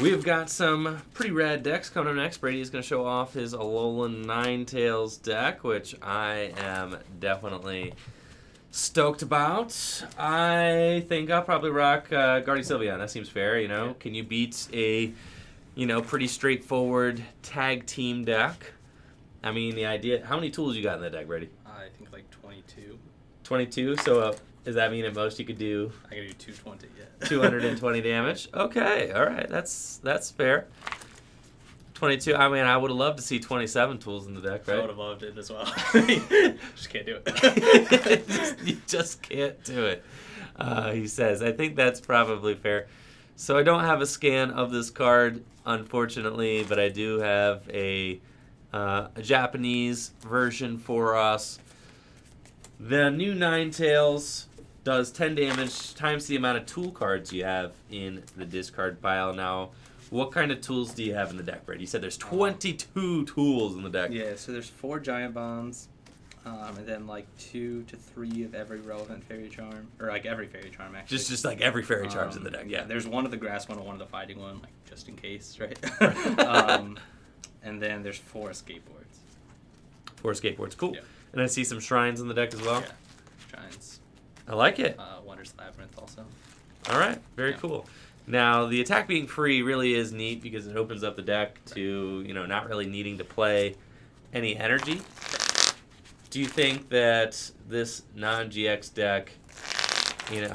We've got some pretty rad decks coming up next. Brady's going to show off his Alolan Ninetales deck, which I am definitely stoked about. I think I'll probably rock Gardevoir and Sylveon. That seems fair, you know. Yeah. Can you beat a, pretty straightforward tag team deck? I mean, the idea... How many tools you got in the deck, Brady? I think like 22. 22? So does that mean at most you could do... I gotta do 220, yeah. 220 damage? Okay, all right. That's fair. 22. I mean, I would have loved to see 27 tools in the deck, right? I would have loved it as well. Just can't do it. You just can't do it, he says. I think that's probably fair. So I don't have a scan of this card, unfortunately, but I do have a Japanese version for us. The new Ninetales does 10 damage times the amount of tool cards you have in the discard pile. Now, what kind of tools do you have in the deck, Brady? You said there's 22 tools in the deck. Yeah, so there's 4 Giant Bombs, and then like 2 to 3 of every relevant Fairy Charm, or like every Fairy Charm actually. Just like every Fairy Charm's in the deck, yeah. There's one of the Grass one and one of the Fighting one, like just in case, right? And then there's 4 Skateboards. 4 skateboards, cool. Yeah. And I see some shrines in the deck as well. Yeah, Giants. I like it. Wonders Labyrinth also. All right, very Yeah. cool. Now, the attack being free really is neat because it opens up the deck to, not really needing to play any energy. Do you think that this non-GX deck,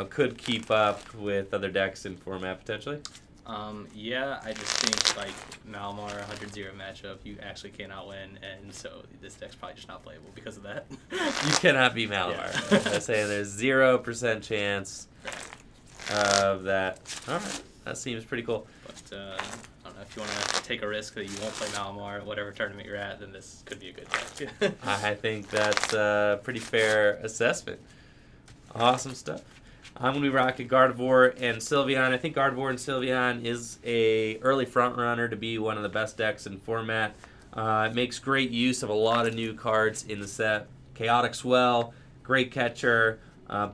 could keep up with other decks in format potentially? Yeah, I just think like Malamar 100-0 matchup, you actually cannot win, and so this deck's probably just not playable because of that. You cannot beat Malamar. Yeah. I'm saying there's 0% chance of that. All right, that seems pretty cool. But I don't know, if you want to take a risk that you won't play Malamar at whatever tournament you're at, then this could be a good deck. I think that's a pretty fair assessment. Awesome stuff. I'm going to be rocking Gardevoir and Sylveon. I think Gardevoir and Sylveon is a early front runner to be one of the best decks in format. It makes great use of a lot of new cards in the set. Chaotic Swell, Great Catcher,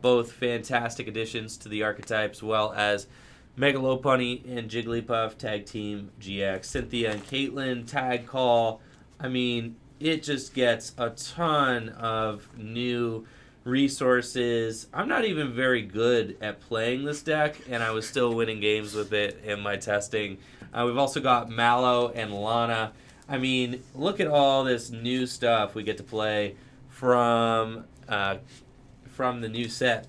both fantastic additions to the archetype, as well as Mega Lopunny and Jigglypuff Tag Team GX. Cynthia and Caitlin Tag Call. I mean, it just gets a ton of new resources. I'm not even very good at playing this deck, and I was still winning games with it in my testing. We've also got Mallow and Lana. I mean, look at all this new stuff we get to play from the new set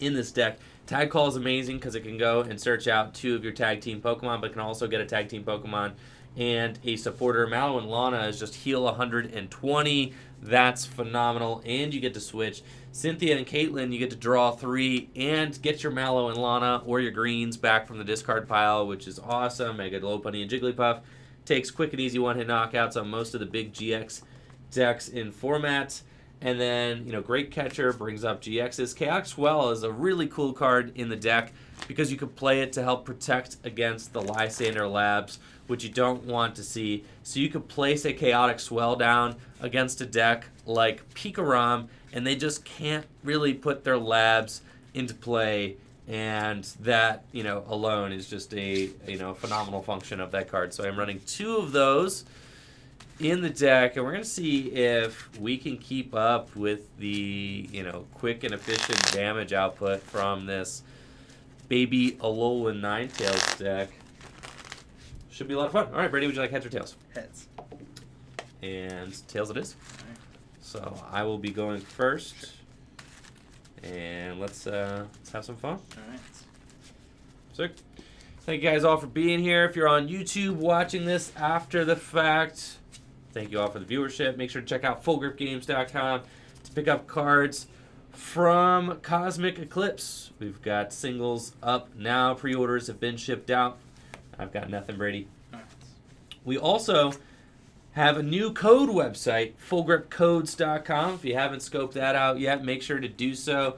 in this deck. Tag Call is amazing because it can go and search out 2 of your tag team Pokemon, but can also get a tag team Pokemon and a supporter. Mallow and Lana is just heal 120. That's phenomenal, and you get to switch. Cynthia and Caitlin, you get to draw 3 and get your Mallow and Lana or your greens back from the discard pile, which is awesome. Mega Lopunny and Jigglypuff takes quick and easy one-hit knockouts on most of the big GX decks in format. And then, Great Catcher brings up GXs. Chaotic Swell is a really cool card in the deck because you can play it to help protect against the Lysander Labs, which you don't want to see. So you could place a Chaotic Swell down against a deck like Pikarom, and they just can't really put their labs into play, and that, alone is just a, phenomenal function of that card. So I'm running 2 of those in the deck, and we're going to see if we can keep up with the, quick and efficient damage output from this baby Alolan Ninetales deck. Should be a lot of fun. All right, Brady, would you like heads or tails? Heads. And tails it is. All right. So I will be going first, and let's have some fun. All right. Sick. Thank you guys all for being here. If you're on YouTube watching this after the fact, thank you all for the viewership. Make sure to check out fullgripgames.com to pick up cards from Cosmic Eclipse. We've got singles up now. Pre-orders have been shipped out. I've got nothing, Brady. All right. We also have a new code website, fullgripcodes.com. If you haven't scoped that out yet, make sure to do so.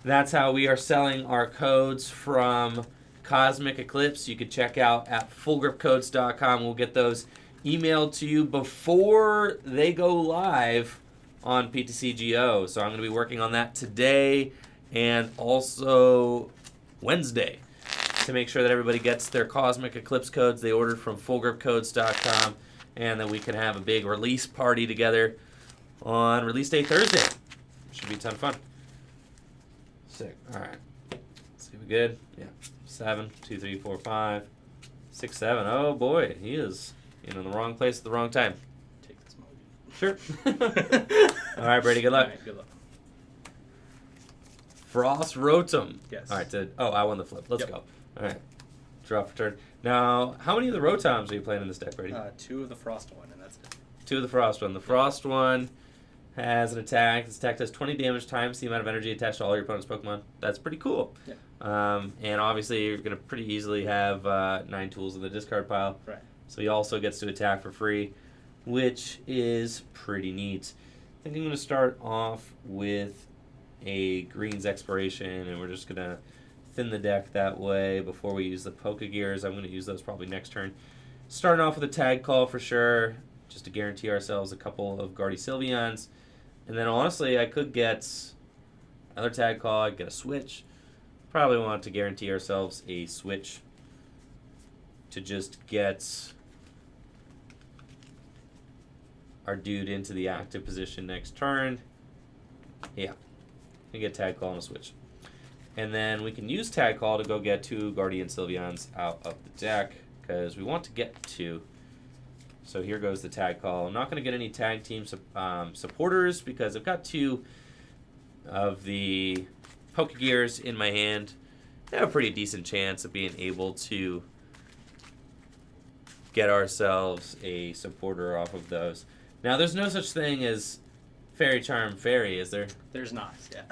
That's how we are selling our codes from Cosmic Eclipse. You can check out at fullgripcodes.com. We'll get those emailed to you before they go live on PTCGO. So I'm going to be working on that today and also Wednesday. to make sure that everybody gets their Cosmic Eclipse codes they ordered from fullgripcodes.com, and that we can have a big release party together on release day Thursday. Should be a ton of fun. Sick. All right. Let's see, we good? Yeah. 7, 2, 3, 4, 5, 6, 7. Oh boy, he is in the wrong place at the wrong time. Take this movie. Sure. All right, Brady. Good luck. All right, good luck. Frost Rotom. Yes. All right. I won the flip. Let's Yep. go. All right. Draw for turn. Now, how many of the Rotoms are you playing in this deck, Brady? 2 of the Frost one, and that's it. 2 of the Frost one. The Frost one has an attack. This attack does 20 damage times the amount of energy attached to all your opponent's Pokemon. That's pretty cool. Yeah. And obviously, you're going to pretty easily have 9 tools in the discard pile. Right. So he also gets to attack for free, which is pretty neat. I think I'm going to start off with a Greens Exploration, and we're just going to thin the deck that way before we use the Pokegears. I'm going to use those probably next turn. Starting off with a Tag Call for sure, just to guarantee ourselves a couple of Gardevoir Sylveons. And then honestly, I could get another Tag Call, I'd get a Switch. Probably want to guarantee ourselves a Switch to just get our dude into the active position next turn. Yeah, we get Tag Call and a Switch. And then we can use Tag Call to go get 2 Gardevoir and Sylveons out of the deck, because we want to get 2. So here goes the Tag Call. I'm not going to get any tag team supporters, because I've got 2 of the Pokegears in my hand. They have a pretty decent chance of being able to get ourselves a supporter off of those. Now, there's no such thing as Fairy Charm Fairy, is there? There's not, yeah.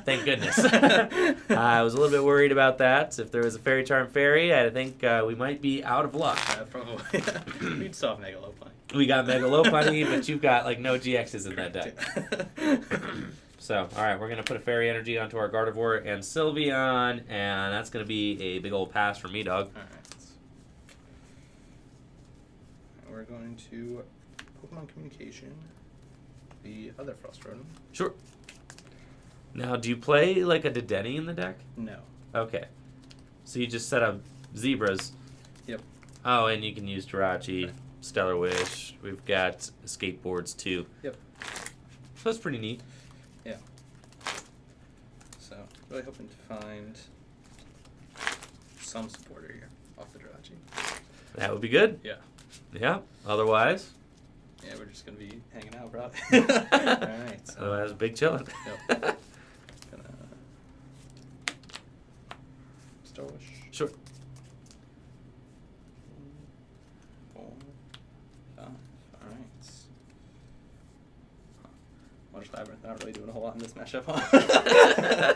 Thank goodness. I was a little bit worried about that. If there was a Fairy Charm Fairy, I think we might be out of luck. Probably. We'd still have Mega Lopunny. We got Mega Lopunny, but you've got no GXs in that deck. So, all right, we're going to put a Fairy Energy onto our Gardevoir and Sylveon, and that's going to be a big old pass for me, dog. All right. We're going to Pokemon Communication, the other Frost Rotom. Sure. Now, do you play a Dedenne in the deck? No. Okay. So you just set up Zebras. Yep. Oh, and you can use Jirachi, Stellar Wish. We've got skateboards too. Yep. So that's pretty neat. Yeah. So, really hoping to find some supporter here off the Jirachi. That would be good. Yeah. Yeah. Otherwise, Yeah, we're just going to be hanging out, probably. Alright. So, otherwise big chillin'. Yep. Gonna Star Wish. Sure. 4, 5. Alright. Wondrous Labyrinth not really doing a whole lot in this matchup, huh?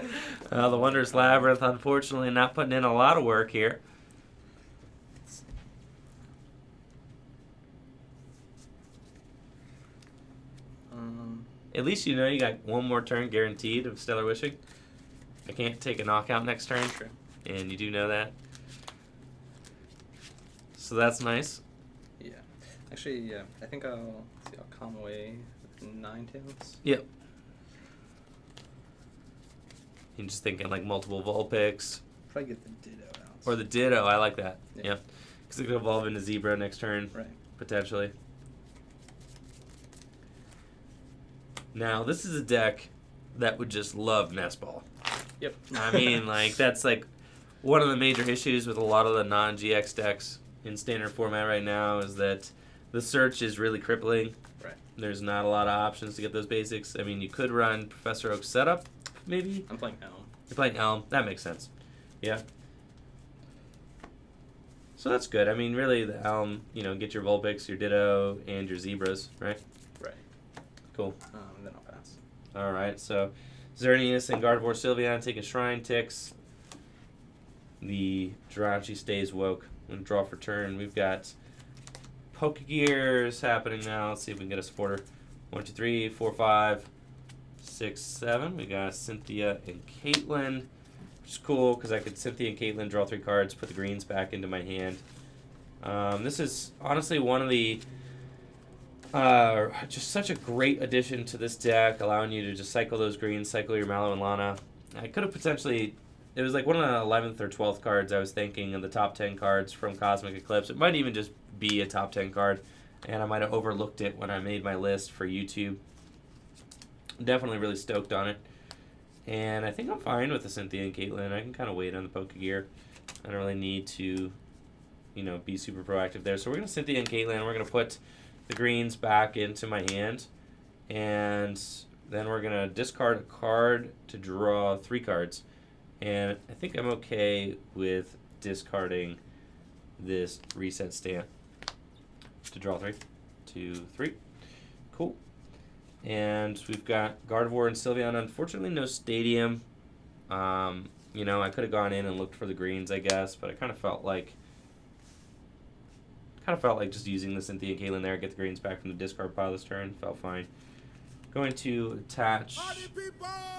The Wondrous Labyrinth, unfortunately, not putting in a lot of work here. At least you know you got one more turn guaranteed of Stellar Wishing. I can't take a knockout next turn, True. and you do know that. So that's nice. Yeah. Actually, yeah. I think I'll calm away with Ninetales. Yep. You're just thinking multiple Vulpix. Probably get the Ditto out. Or the Ditto, I like that. Yeah. Because it could evolve into Zebra next turn, Right. potentially. Now, this is a deck that would just love Nest Ball. Yep. I mean, that's one of the major issues with a lot of the non-GX decks in standard format right now is that the search is really crippling. Right. There's not a lot of options to get those basics. I mean, you could run Professor Oak's setup, maybe. I'm playing Elm. You're playing Elm. That makes sense. Yeah. So that's good. I mean, really, the Elm, get your Vulpix, your Ditto, and your Zebras, right? Right. Cool. Then I'll pass. All right, so Xerneas and Gardevoir Sylveon taking Shrine Ticks. The Jirachi stays woke. I'm going to draw for turn. We've got Pokegears happening now. Let's see if we can get a supporter. 1, 2, 3, 4, 5, 6, 7. We got Cynthia and Caitlin, which is cool because I could Cynthia and Caitlin draw 3 cards, put the greens back into my hand. This is honestly one of the just such a great addition to this deck, allowing you to just cycle those greens, cycle your Mallow and Lana. I could have potentially it was like one of the 11th or 12th cards I was thinking of the top 10 cards from Cosmic Eclipse. It might even just be a top 10 card, and I might have overlooked it when I made my list for YouTube. Definitely really stoked on it. And I think I'm fine with the Cynthia and Caitlin. I can kind of wait on the Pokegear. I don't really need to, be super proactive there. So we're going to Cynthia and Caitlin. We're going to put the greens back into my hand. And then we're going to discard a card to draw 3 cards. And I think I'm okay with discarding this reset stamp to draw 3. 2, 3. Cool. And we've got Gardevoir and Sylveon. Unfortunately, no stadium. I could have gone in and looked for the greens, I guess, but I kind of felt like just using the Cynthia and Caitlin there, get the greens back from the discard pile this turn. Felt fine. Going to attach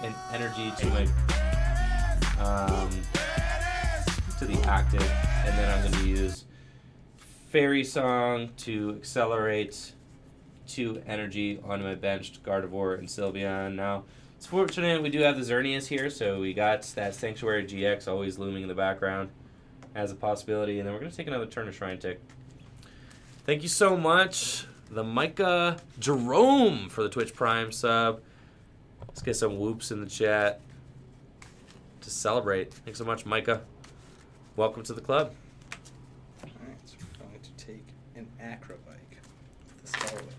an energy to my to the active, and then I'm going to use Fairy Song to accelerate 2 energy onto my benched Gardevoir and Sylveon. Now, it's fortunate we do have the Xerneas here, so we got that Sanctuary GX always looming in the background as a possibility, and then we're going to take another turn of Shrine Tick. Thank you so much, the Micah Jerome, for the Twitch Prime sub. Let's get some whoops in the chat to celebrate. Thanks so much, Micah. Welcome to the club. Alright, so we're going to take an Acrobike with the Star Wish.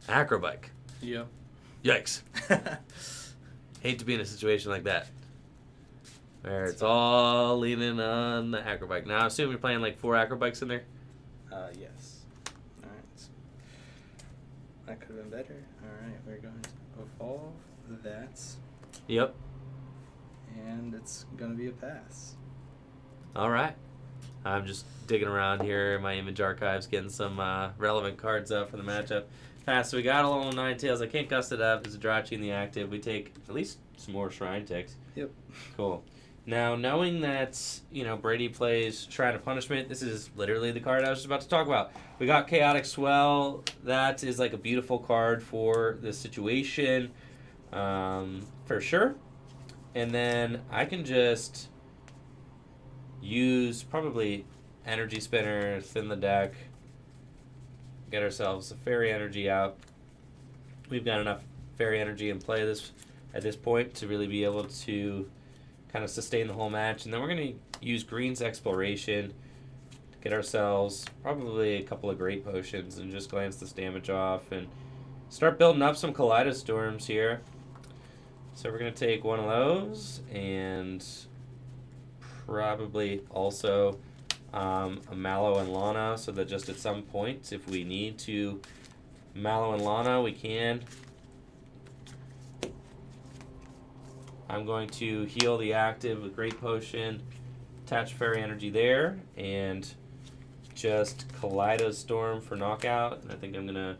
Acrobike. Yep. Yikes. Hate to be in a situation like that, where it's all leaning on the Acrobike. Now, I assume you're playing like 4 Acrobikes in there? Yes. Alright. That could have been better. Alright, we're going to evolve that. Yep. And it's going to be a pass. All right. I'm just digging around here in my image archives, getting some relevant cards up for the matchup. Pass. So we got Alolan Ninetales. I can't gust it up. There's a Drachi in the active. We take at least some more Shrine Ticks. Yep. Cool. Now, knowing that, Brady plays Shrine of Punishment, this is literally the card I was just about to talk about. We got Chaotic Swell. That is like a beautiful card for this situation, for sure. And then I can just use probably Energy Spinner, thin the deck, get ourselves a Fairy Energy out. We've got enough Fairy Energy in play at this point to really be able to kind of sustain the whole match. And then we're going to use Green's Exploration to get ourselves probably a couple of Great Potions and just glance this damage off and start building up some Kaleidostorms here. So we're going to take one of those and probably also a Mallow and Lana, so that just at some point, if we need to Mallow and Lana, we can. I'm going to heal the active with Great Potion, attach Fairy Energy there, and just Kaleidostorm for knockout. And I think I'm going to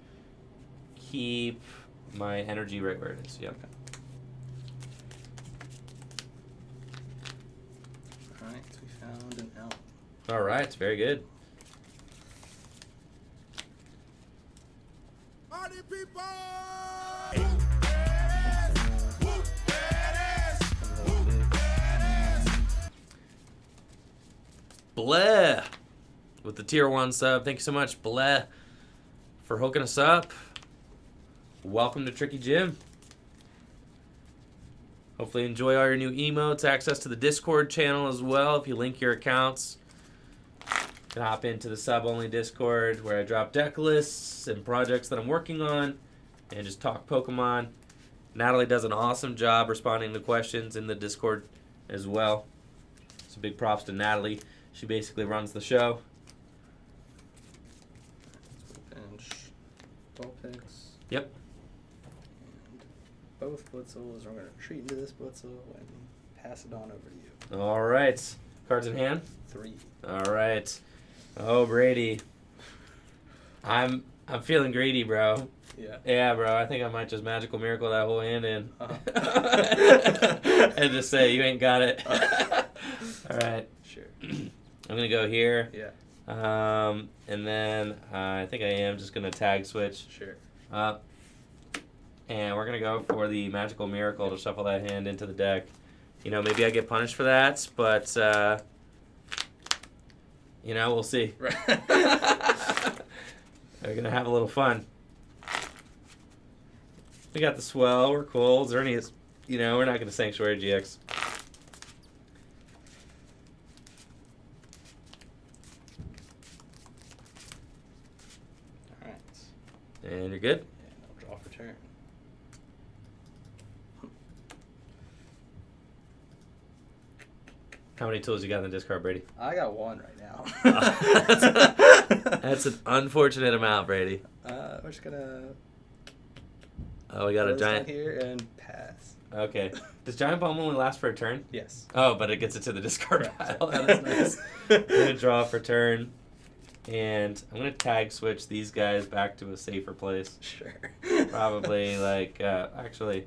keep my energy right where it is. Yep. Alright, so we found an L. All right, it's very good. Party people! Bleh with the tier 1 sub. Thank you so much, Bleh, for hooking us up. Welcome to Tricky Jim. Hopefully you enjoy all your new emotes, access to the Discord channel as well. If you link your accounts, you can hop into the sub-only Discord where I drop deck lists and projects that I'm working on and just talk Pokemon. Natalie does an awesome job responding to questions in the Discord as well. So big props to Natalie. She basically runs the show. Bench Vulpix. Yep. And both Blitzles. We're going to retreat into this Blitzel and pass it on over to you. All right. Cards in hand? 3. All right. Oh, Brady. I'm feeling greedy, bro. Yeah. Yeah, bro. I think I might just magical miracle that whole hand in, Uh-huh. and just say you ain't got it. All right. Sure. I'm gonna go here. Yeah. And then I think I am just gonna tag switch Sure. up, and we're gonna go for the magical miracle to shuffle that hand into the deck. You know, maybe I get punished for that, but you know, we'll see. Right. We're gonna have a little fun. We got the swell. We're cool. Xerneas, you know, we're not gonna Sanctuary GX. All right. And you're good. And I'll draw for turn. How many tools you got in the discard, Brady? I got one right now. That's an unfortunate amount, Brady. We're just gonna. Oh, we got a close down giant. here and pass. Okay. Does giant bomb only last for a turn? Yes. Oh, but it gets it to the discard Correct. pile. That is nice. I'm gonna draw for turn, and I'm gonna tag switch these guys back to a safer place. Sure. Probably like actually.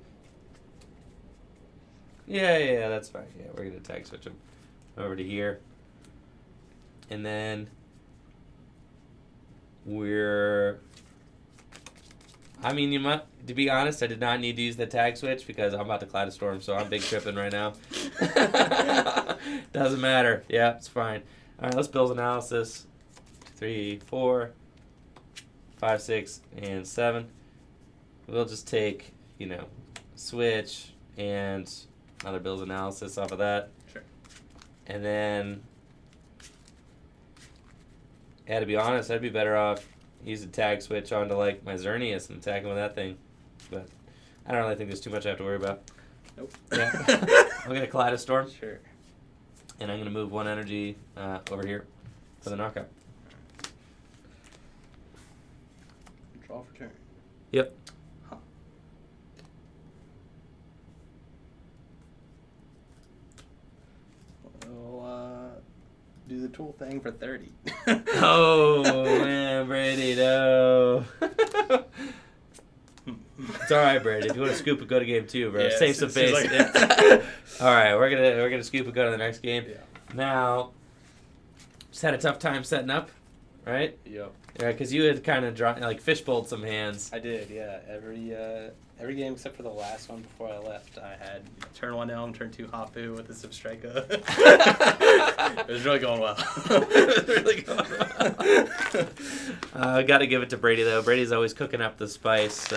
Yeah, that's fine. Yeah, we're gonna tag switch them over to here, and then we're. I mean, you might. To be honest, I did not need to use the tag switch because I'm about to Kaleidostorm, so I'm big tripping right now. Doesn't matter. Yeah, it's fine. All right, let's build analysis. 3, 4, 5, 6, and 7. We'll just take, you know, switch and another build analysis off of that. Sure. And then, yeah, to be honest, I'd be better off using tag switch onto like my Xerneas and attacking with that thing. But I don't really think there's too much I have to worry about. Nope. Yeah. I'm gonna Kaleidostorm, Sure. and I'm gonna move one energy over here for the knockout. Draw for turn. Yep. Huh. We'll do the tool thing for 30. Oh man, Brady, no. It's all right, Brady. If you want to scoop it, go to game 2, bro. Yeah, Save some it seems face. like- All right, we're gonna scoop it, go to the next game. Yeah. Now, just had a tough time setting up, right? Yep. Yeah, because you had kind of fishbowled some hands. I did, yeah. Every game except for the last one before I left, I had turn 1 Elm, turn 2 Hafu with a Substrika. It was really going well. It was really going well. I got to give it to Brady, though. Brady's always cooking up the spice.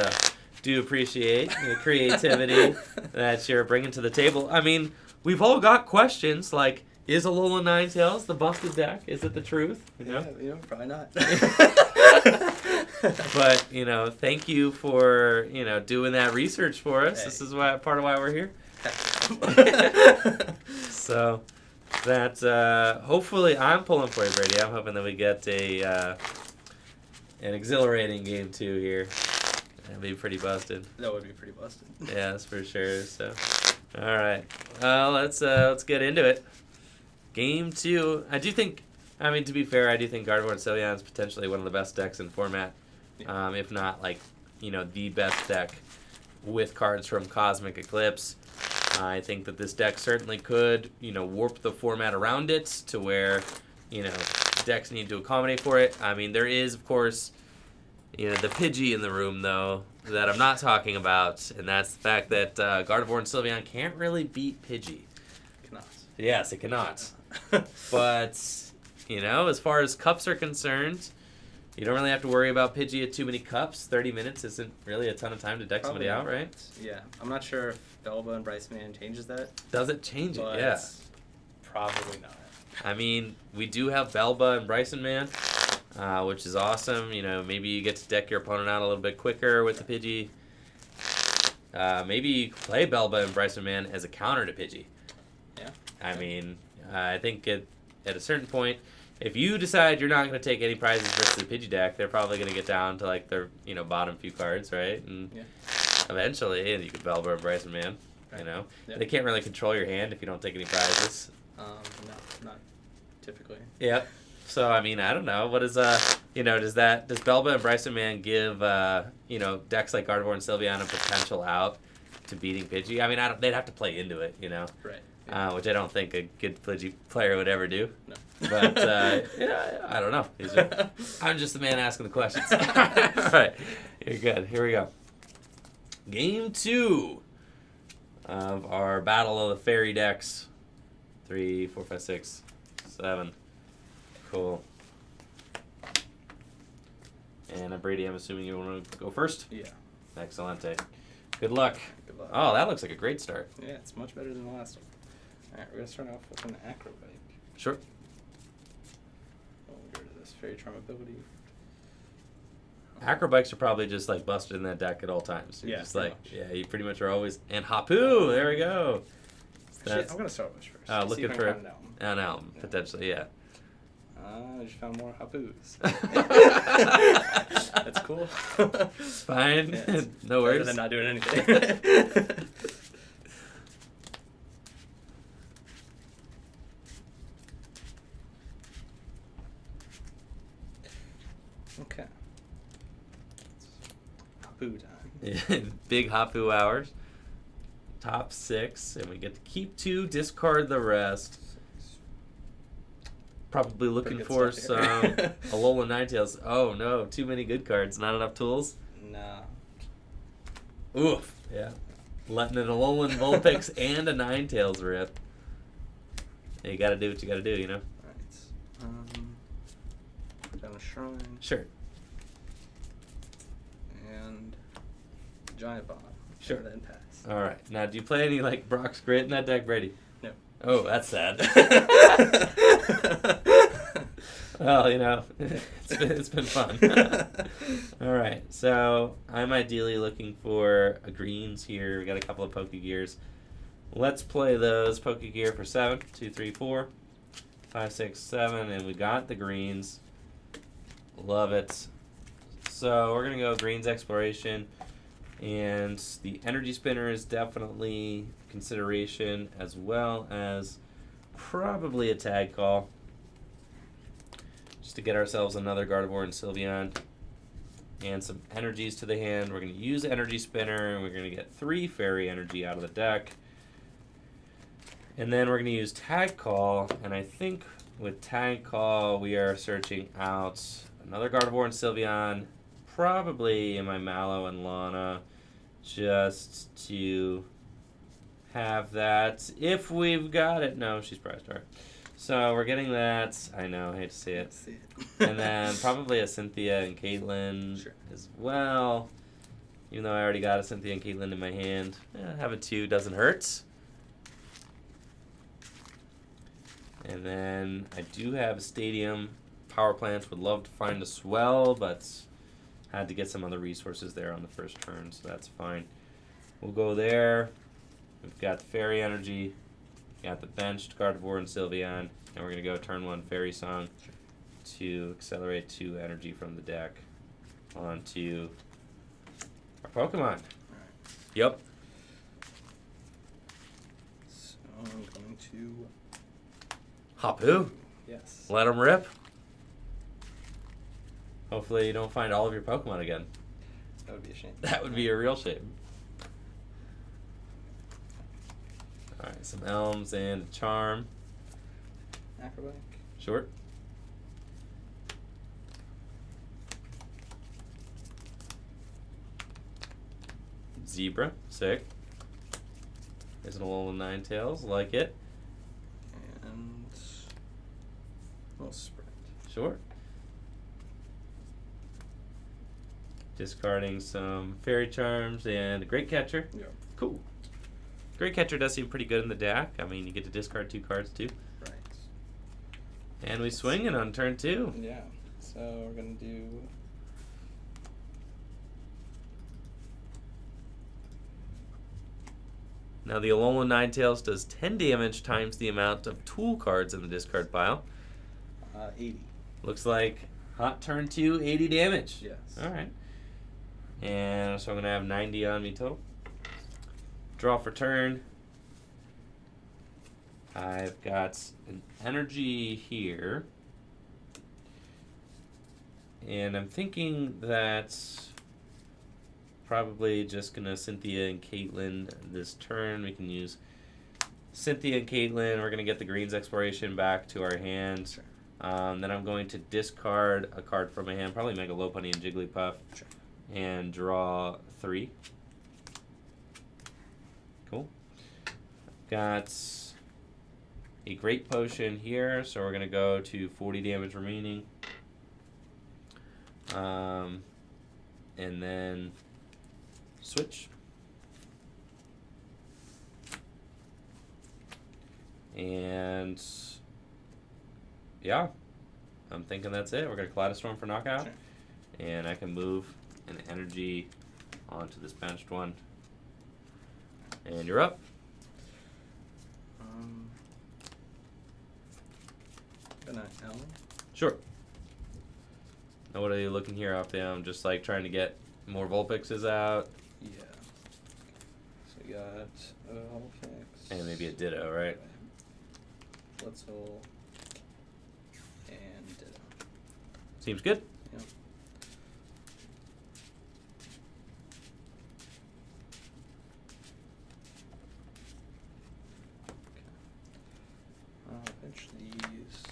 Do appreciate the creativity that you're bringing to the table. I mean, we've all got questions like, is Alolan Ninetales the busted deck? Is it the truth? You know? Yeah, probably not. But, you know, thank you for, you know, doing that research for us. Hey. This is part of why we're here. So, that, hopefully, I'm pulling for you, Brady. I'm hoping that we get an exhilarating game 2 here. That'd be pretty busted. That would be pretty busted. Yeah, that's for sure. So, all right. Well, let's get into it. Game 2. I do think. I mean, to be fair, I do think Gardevoir and Sylveon is potentially one of the best decks in format, if not like, you know, the best deck with cards from Cosmic Eclipse. I think that this deck certainly could, you know, warp the format around it to where, you know, decks need to accommodate for it. I mean, there is, of course, you know, the Pidgey in the room, though, that I'm not talking about, and that's the fact that Gardevoir and Sylveon can't really beat Pidgey. Cannot. Yes, it cannot. But, you know, as far as cups are concerned, you don't really have to worry about Pidgey at too many cups. 30 minutes isn't really a ton of time to deck somebody out, right? Yeah. I'm not sure if Belba and Bryce Man changes that. Does it change it? But Yeah. probably not. I mean, we do have Belba and Bryson Man, which is awesome. You know, maybe you get to deck your opponent out a little bit quicker with the Pidgey. Maybe you play Belba and Bryson Man as a counter to Pidgey. Yeah. I mean, I think at a certain point, if you decide you're not going to take any prizes versus the Pidgey deck, they're probably going to get down to like their, you know, bottom few cards, right? And eventually, and you could Belba and Bryson Man. Right. You know, Yep. they can't really control your hand if you don't take any prizes. No, not typically. Yep. So I mean, I don't know. does Belba and Bryson Man give decks like Gardevoir and Sylveon a potential out to beating Pidgey? I mean, they'd have to play into it, Right. Yeah. which I don't think a good Pidgey player would ever do. No. But I don't know. I'm just the man asking the questions. All right, you're good. Here we go. Game 2 of our battle of the fairy decks. 3, 4, 5, 6, 7. Cool. And Brady, I'm assuming you want to go first? Yeah. Excellente. Good luck. Good luck. Oh, that looks like a great start. Yeah, it's much better than the last one. Alright, we're going to start off with an Acrobike. Sure. We'll get rid of this Fairy Charm ability. Acrobikes are probably just like busted in that deck at all times. You're Yeah, just pretty like, much. yeah, you pretty much are always. And Hapu, there we go. Actually, I'm going to start with first. See Looking if I for can find an album. an album, Yeah. potentially, yeah. I just found more Hapus. That's cool. Fine. Yeah, it's No better worries. than not doing anything. Okay. Hapu time. Big Hapu hours. Top 6, and we get to keep 2, discard the rest. Probably looking good for stuff some here. Alolan Ninetales. Oh no, too many good cards. Not enough tools. Nah. Oof. Yeah. Letting an Alolan Vulpix and a Ninetales rip. You gotta do what you gotta do, Alright. Put down a Shrine. Sure. And Giant Bomb. Sure. And then pass. Alright. Now, do you play any, like, Brock's Grit in that deck, Brady? No. Oh, that's sad. Well, it's been fun. Alright, so I'm ideally looking for a greens here. We got a couple of Pokegears. Let's play those. Pokegear for 7. 2, 3, 4, 5, 6, 7, and we got the greens. Love it. So we're going to go greens exploration. And the energy spinner is definitely consideration, as well as probably a tag call. Just to get ourselves another Gardevoir and Sylveon. And some energies to the hand. We're going to use energy spinner, and we're going to get 3 fairy energy out of the deck. And then we're going to use tag call, and I think with tag call we are searching out another Gardevoir and Sylveon, probably in my Mallow and Lana, just to have that if we've got it. No, she's Prize Star. So we're getting that. I know, I hate to see it. Let's see it. And then probably a Cynthia and Caitlyn Sure. as well. Even though I already got a Cynthia and Caitlyn in my hand. Having 2 doesn't hurt. And then I do have a Stadium. Power plants would love to find a Swell, but had to get some other resources there on the first turn, so that's fine. We'll go there. We've got the Fairy Energy. Got the benched Gardevoir and Sylveon. And we're going to go turn 1 Fairy Song to accelerate 2 energy from the deck onto our Pokemon. Alright. Yep. So I'm going to. Hapu. Yes. Let them rip. Hopefully you don't find all of your Pokemon again. That would be a shame. That would be a real shame. Alright, some Elms and a Charm. Acrobike. Short. Zebra. Sick. There's an Alolan Ninetales. Like it. And. We'll sprint. Short. Discarding some Fairy Charms and a Great Catcher. Yeah. Cool. Great Catcher does seem pretty good in the deck. I mean, you get to discard 2 cards too. Right. And we swing it on turn 2. Yeah. So we're going to do. Now the Alolan Ninetales does 10 damage times the amount of tool cards in the discard pile. 80. Looks like hot turn 2, 80 damage. Yes. Alright. And so I'm going to have 90 on me total. Draw for turn. I've got an energy here. And I'm thinking that probably just going to Cynthia and Caitlin this turn. We can use Cynthia and Caitlin. We're going to get the Greens Exploration back to our hand. Sure. Then I'm going to discard a card from my hand, probably Mega Lopunny and Jigglypuff, Sure. and draw 3. Cool. Got a Great Potion here, so we're going to go to 40 damage remaining. And then switch. And yeah, I'm thinking that's it. We're going to Kaleidostorm for knockout. Sure. And I can move an energy onto this benched one. And you're up. Gonna Ellen. Sure. Now what are you looking here off there? I'm just like trying to get more Vulpixes out. Yeah. So we got Vulpix. And maybe a Ditto, right? Blitzel. And Ditto. Seems good. Yep. Bench these.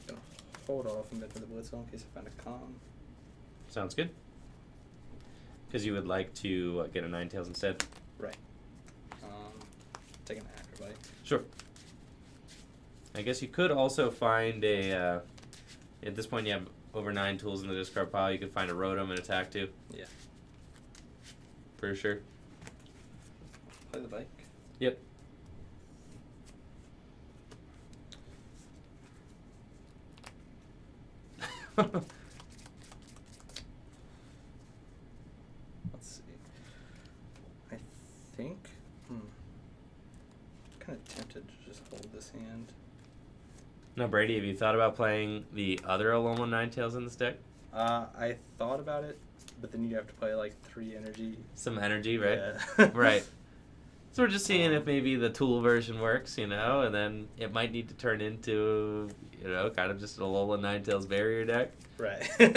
Gonna hold off a bit for the Blitzel in case I find a calm. Sounds good. Because you would like to get a Ninetales instead. Right. Take an Acrobite. Sure. I guess you could also find a. At this point, you have over 9 tools in the discard pile. You could find a Rotom and attack too. Yeah. For sure. Play the bike. Yep. Let's see. I think. Kind of tempted to just hold this hand. Now, Brady, have you thought about playing the other Alolan Ninetales in this deck? I thought about it, but then you have to play like 3 energy. Some energy, right? Yeah. Right. So we're just seeing if maybe the tool version works, and then it might need to turn into, kind of just an Alolan Ninetales barrier deck. Right. Let's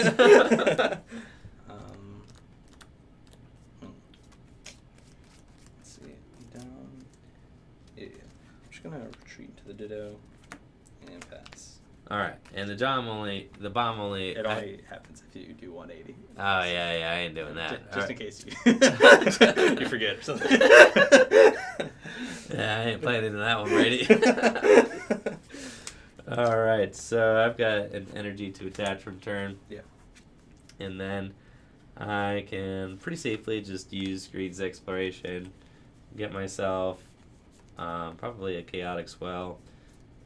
see. Down. Yeah. I'm just gonna retreat to the Ditto and pass. All right, and the bomb only. It only happens if you do 180. Oh yeah, I ain't doing that. Just in right. case you forget or something. Yeah, I ain't playing into that one, Brady. All right, so I've got an energy to attach from turn. Yeah. And then I can pretty safely just use Greed's Exploration, get myself probably a Chaotic Swell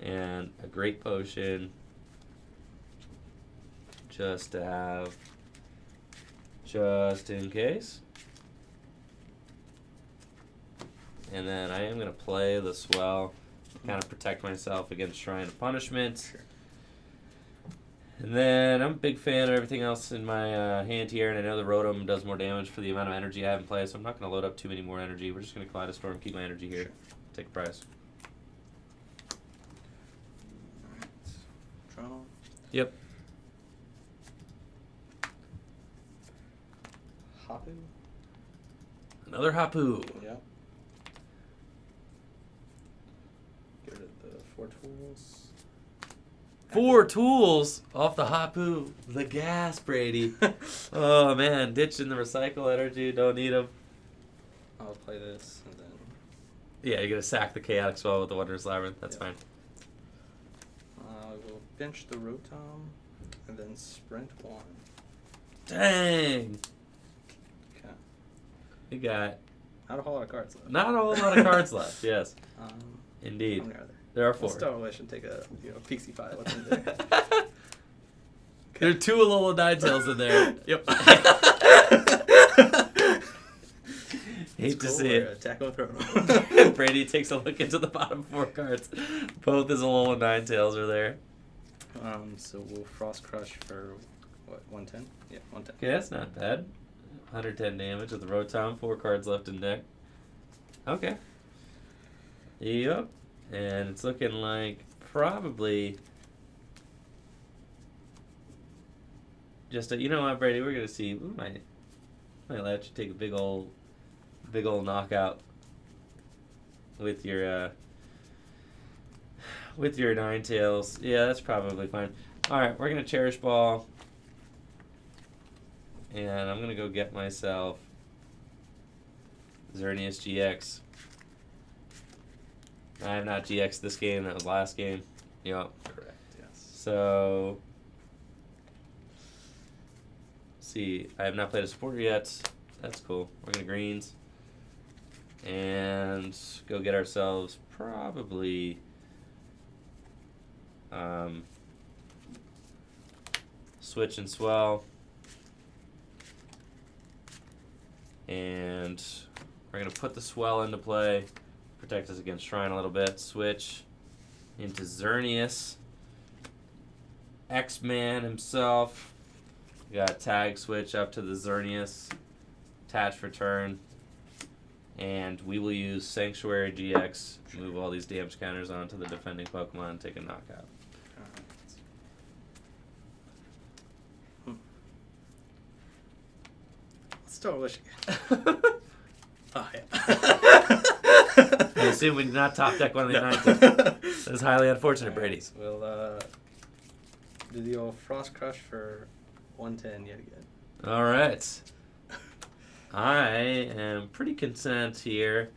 and a Great Potion just to have, just in case. And then I am going to play the Swell, kind of protect myself against Shrine of Punishment. Sure. And then I'm a big fan of everything else in my hand here, and I know the Rotom does more damage for the amount of energy I have in play, so I'm not going to load up too many more energy. We're just going to Kaleidostorm, keep my energy here, Sure. take a prize. Alright. Draw. Yep. Hapu. Another Hapu. Yep. Get rid of the 4 tools. 4 tools off the Hapu. The gas, Brady. Oh, man. Ditching the recycle energy. Don't need them. I'll play this and then. Yeah, you're going to sack the Chaotic Swell with the Wondrous Labyrinth. That's fine. I will bench the Rotom and then sprint 1. Dang. Okay. You got Not a whole lot of cards left. not a whole lot of cards left. Yes. Indeed. How many are there? There are 4. Let's start with and take a Pixie file. What's in there? There are 2 Alolan Ninetales in there. Yep. Hate to cool. see We're it. attack with Rotom. Brady takes a look into the bottom 4 cards. Both his Alolan Ninetales are there. So we'll Frost Crush for what? 110? Yeah, 110. Okay, that's not bad. 110 damage with the Rotom. 4 cards left in deck. Okay. Yep. And it's looking like probably just you know what, Brady, we're gonna see. We might let you take a big old knockout with your Ninetales. Yeah, that's probably fine. All right, we're gonna Cherish Ball, and I'm gonna go get myself Xerneas GX. I have not GX this game. That was last game. Yep. Correct. Yes. So, let's see. I have not played a supporter yet. That's cool. We're gonna greens and go get ourselves probably Switch and Swell, and we're gonna put the Swell into play, protect us against Shrine a little bit. Switch into Xerneas, X-Man himself. We got tag switch up to the Xerneas, attach for turn, and we will use Sanctuary GX, move all these damage counters onto the defending Pokemon, and take a knockout. Let's start with Oh, yeah. I assume we did not top deck one of the Ninetales. That's highly unfortunate, Brady. Right, we'll do the old Frost Crush for 110 yet again. All right. I am pretty content here,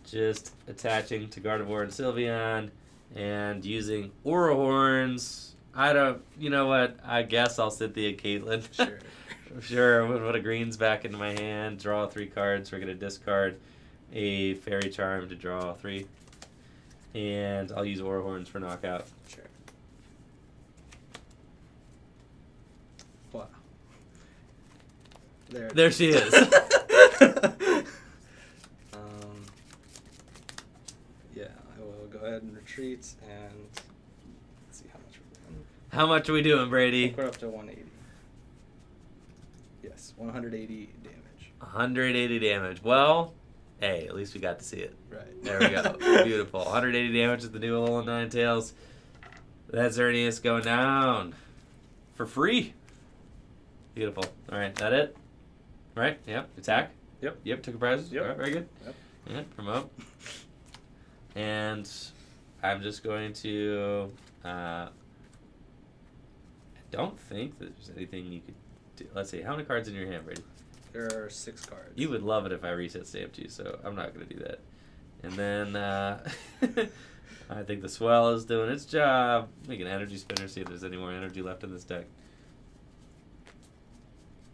just attaching to Gardevoir and Sylveon and using Aura Horns. You know what? I guess I'll Cynthia Caitlin. Sure. Sure, I'm going to put a greens back into my hand, draw 3 cards. We're going to discard a Fairy Charm to draw 3. And I'll use Aura Horns for knockout. Sure. Wow. There she is. Yeah, I will go ahead and retreat and let's see how much we're doing. How much are we doing, I Brady? think we're up to 180. Yes, 180 damage. 180 damage. Well, hey, at least we got to see it. Right. There we go. Beautiful. 180 damage with the new Alolan Ninetales. That Xerneas going down for free. Beautiful. All right, that it? Right? Yep. Attack? Yep. Took a prize? Yep. All right, very good. Yep. Yeah, promote. And I'm just going to... I don't think that there's anything you could do. Let's see. How many cards in your hand, Brady? There are 6 cards. You would love it if I reset stamped you, so I'm not going to do that. And then I think the Swell is doing its job. Make an energy spinner, see if there's any more energy left in this deck.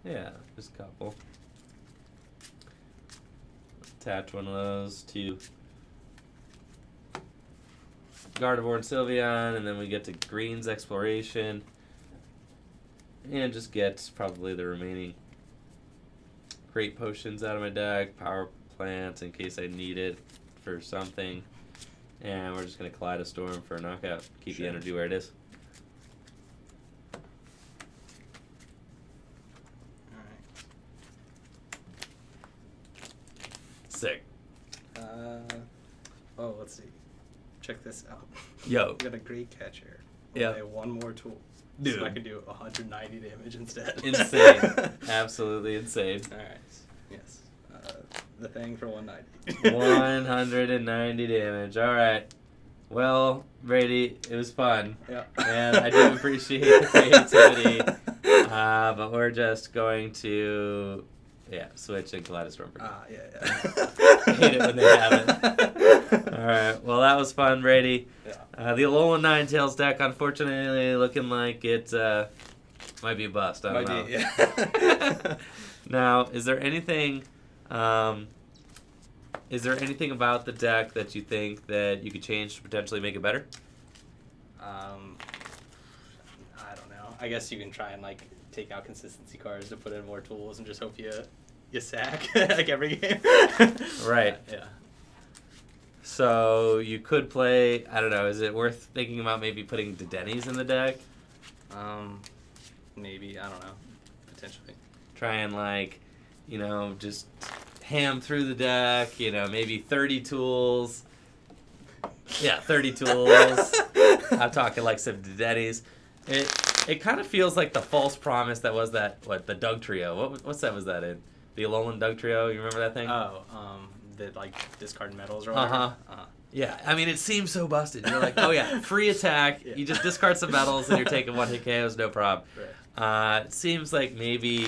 Yeah, just a couple. Attach one of those to Gardevoir and Sylveon, and then we get to Green's Exploration. And just get probably the remaining Great Potions out of my deck, Power Plants in case I need it for something. And we're just going to Kaleidostorm for a knockout. Keep the energy where it is. Sick. Let's see. Check this out. Yo. I got a Great Catcher. Yeah. Okay, one more tool. Dude. So I can do 190 damage instead. Insane. Absolutely insane. Alright. Yes. The thing for 190. 190 damage. Alright. Well, Brady, it was fun. Yeah. And I do appreciate the creativity. But we're just going to... Yeah, switch and Kaleidostorm. Yeah. I hate it when they have it. Alright, well that was fun, Brady. Yeah. The Alolan Ninetales deck, unfortunately, looking like it might be a bust. I don't know. Yeah. Now, is there anything about the deck that you think that you could change to potentially make it better? I don't know. I guess you can try and take out consistency cards to put in more tools and just hope you sack like every game. Right. Yeah. So you could play, I don't know, is it worth thinking about maybe putting Dedenny's in the deck? Maybe, I don't know. Potentially. Try and just ham through the deck, maybe 30 tools. Yeah, 30 tools. I'm talking like some Dedenny's. It kind of feels like the false promise that was that, the Doug Trio. What set was that in? The Alolan Doug Trio, you remember that thing? Oh, the, like, discard metals or whatever? Yeah, I mean, it seems so busted. You're like, oh yeah, free attack, you just discard some metals and you're taking 1-hit KOs, no problem. Right. It seems like maybe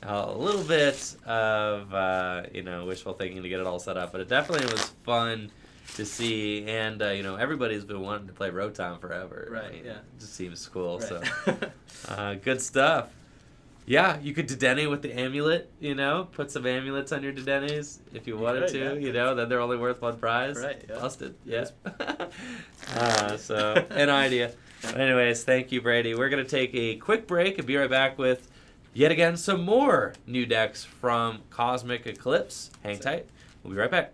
a little bit of, wishful thinking to get it all set up, but it definitely was fun to see, and, everybody's been wanting to play Rotom forever. Right, I mean, yeah. It just seems cool, Right. so. Good stuff. Yeah, you could Dedenne with the amulet, put some amulets on your Dedennes if you wanted could, to, yeah. then they're only worth 1 prize. Right, yeah. Busted, yeah. So, an idea. But anyways, thank you, Brady. We're going to take a quick break and be right back with, yet again, some more new decks from Cosmic Eclipse. Hang tight. We'll be right back.